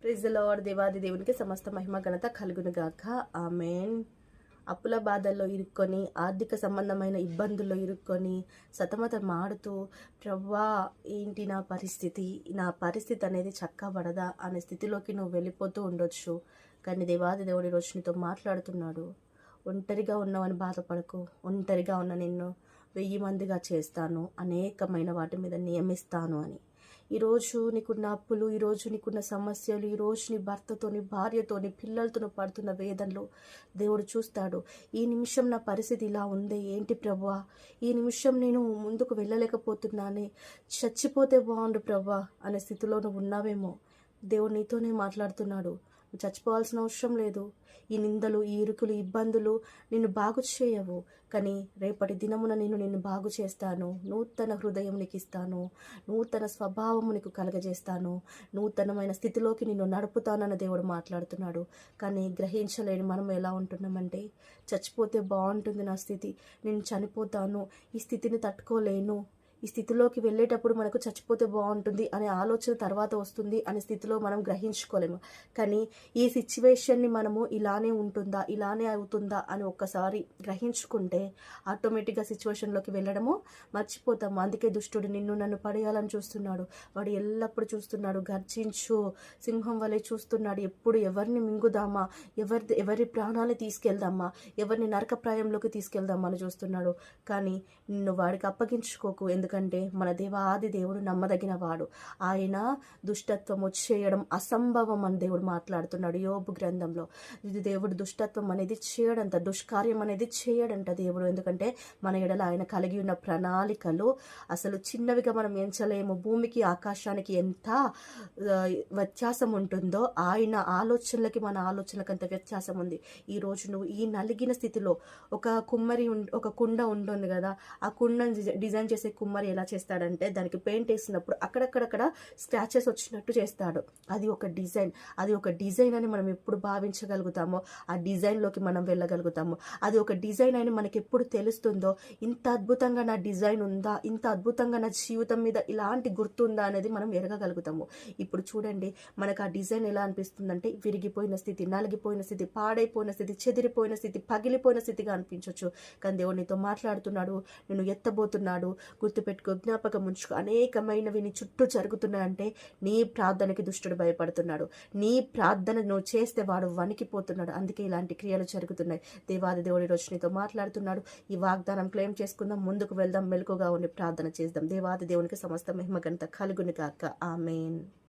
Praise the lord. దేవాది దేవునికి సమస్త మహిమ ఘనత కలుగును గాక. ఆమేన్. అప్పుల బాధల్లో ఇరుక్కొని, ఆర్థిక సంబంధమైన ఇబ్బందుల్లో ఇరుక్కొని సతమతమాడుతూ, ప్రవ్వా ఏంటి నా పరిస్థితి అనేది చక్కబడదా అనే స్థితిలోకి నువ్వు వెళ్ళిపోతూ ఉండొచ్చు. కానీ దేవాది దేవుడి రోజు నీతో మాట్లాడుతున్నాడు. ఒంటరిగా ఉన్నావని బాధపడకు. ఒంటరిగా ఉన్న నిన్ను 1000 మందిగా చేస్తాను, అనేకమైన వాటి మీద నియమిస్తాను అని. ఈరోజు నీకున్న అప్పులు, ఈరోజు నీకున్న సమస్యలు, ఈరోజు నీ భర్తతోని, భార్యతోని, పిల్లలతో పడుతున్న వేదనలు దేవుడు చూస్తాడు. ఈ నిమిషం నా పరిస్థితి ఇలా ఉంది, ఏంటి ప్రభువా, ఈ నిమిషం నేను ముందుకు వెళ్ళలేకపోతున్నానే, చచ్చిపోతే బాగుండు ప్రభువా అనే స్థితిలో నువ్వు ఉన్నావేమో. దేవుడు నీతోనే మాట్లాడుతున్నాడు. నువ్వు చచ్చిపోవాల్సిన అవసరం లేదు. ఈ నిందలు, ఈ ఇరుకులు, ఇబ్బందులు నిన్ను బాగు చేయవు. కానీ రేపటి దినమున నిన్ను బాగు చేస్తాను. నూతన హృదయం నీకు ఇస్తాను. నూతన స్వభావము నీకు కలగజేస్తాను. నూతనమైన స్థితిలోకి నిన్ను నడుపుతానన్న దేవుడు మాట్లాడుతున్నాడు. కానీ గ్రహించలేని మనం ఎలా ఉంటున్నామంటే, చచ్చిపోతే బాగుంటుంది నా స్థితి, నేను చనిపోతాను, ఈ స్థితిని తట్టుకోలేను, ఈ స్థితిలోకి వెళ్ళేటప్పుడు మనకు చచ్చిపోతే బాగుంటుంది అనే ఆలోచన తర్వాత వస్తుంది అనే స్థితిలో మనం గ్రహించుకోలేము. కానీ ఈ సిచ్యువేషన్ని మనము ఇలానే ఉంటుందా, ఇలానే అవుతుందా అని ఒక్కసారి గ్రహించుకుంటే ఆటోమేటిక్గా సిచ్యువేషన్లోకి వెళ్ళడము మర్చిపోతాము. అందుకే దుష్టుడు నన్ను పడేయాలని చూస్తున్నాడు. వాడు ఎల్లప్పుడూ చూస్తున్నాడు, గర్జించు సింహం వలె చూస్తున్నాడు. ఎప్పుడు ఎవరిని మింగుదామా, ఎవరి ప్రాణాన్ని తీసుకెళ్దామా, ఎవరిని నరకప్రాయంలోకి తీసుకెళ్దామా అని చూస్తున్నాడు. కానీ నిన్ను వాడికి అప్పగించుకోకు. ఎందుకంటే మన దేవాది దేవుడు నమ్మదగిన వాడు. ఆయన దుష్టత్వం చేయడం అసంభవం అని దేవుడు మాట్లాడుతున్నాడు యోబు గ్రంథంలో. ఇది దేవుడు దుష్టత్వం అనేది చేయడంట, దుష్కార్యం అనేది చేయడంట దేవుడు. ఎందుకంటే మన ఎడల ఆయన కలిగి ఉన్న ప్రణాళికలు అసలు చిన్నవిగా మనం ఎంచలేము. భూమికి ఆకాశానికి ఎంత వ్యత్యాసం ఉంటుందో ఆయన ఆలోచనలకి మన ఆలోచనలకు అంత వ్యత్యాసం ఉంది. ఈరోజు నువ్వు ఈ నలిగిన స్థితిలో ఒక కుండ ఉంటుంది కదా, ఆ కుండను డిజైన్ చేసే కుమ్మరి ఎలా చేస్తాడంటే, దానికి పెయింట్ వేసినప్పుడు అక్కడక్కడక్కడ స్క్రాచెస్ వచ్చినట్టు చేస్తాడు. అది ఒక డిజైన్ అని మనం ఎప్పుడు భావించగలుగుతామో ఆ డిజైన్లోకి మనం వెళ్ళగలుగుతాము. అది ఒక డిజైన్ అని మనకి ఎప్పుడు తెలుస్తుందో, ఇంత అద్భుతంగా నా డిజైన్ ఉందా, ఇంత అద్భుతంగా నా జీవితం మీద ఇలాంటి గుర్తుందా అనేది మనం ఎరగగలుగుతాము. ఇప్పుడు చూడండి, మనకు ఆ డిజైన్ ఎలా అనిపిస్తుందంటే, విరిగిపోయిన స్థితి, నలిగిపోయిన స్థితి, పాడైపోయిన స్థితి, చెదిరిపోయిన స్థితి, పగిలిపోయిన స్థితిగా అనిపించవచ్చు. కానీ దేవుడు నీతో మాట్లాడుతున్నాడు, నిన్ను ఎత్తబోతున్నాడు. గుర్తుపెట్టుకో, జ్ఞాపకం ఉంచుకో, అనేకమైనవి నీ చుట్టూ జరుగుతున్నాయంటే నీ ప్రార్థనకి దుష్టుడు భయపడుతున్నాడు. నీ ప్రార్థన నువ్వు చేస్తే వాడు వణికిపోతున్నాడు. అందుకే ఇలాంటి క్రియలు జరుగుతున్నాయి. దేవాది దేవుడి రోజు నీతో మాట్లాడుతున్నాడు. ఈ వాగ్దానం క్లెయిమ్ చేసుకుందాం, ముందుకు వెళ్దాం, మెలకుగా ఉండి ప్రార్థన చేద్దాం. దేవాది దేవునికి సమస్త మహిమ ఘనత కలుగును గాక. ఆమేన్.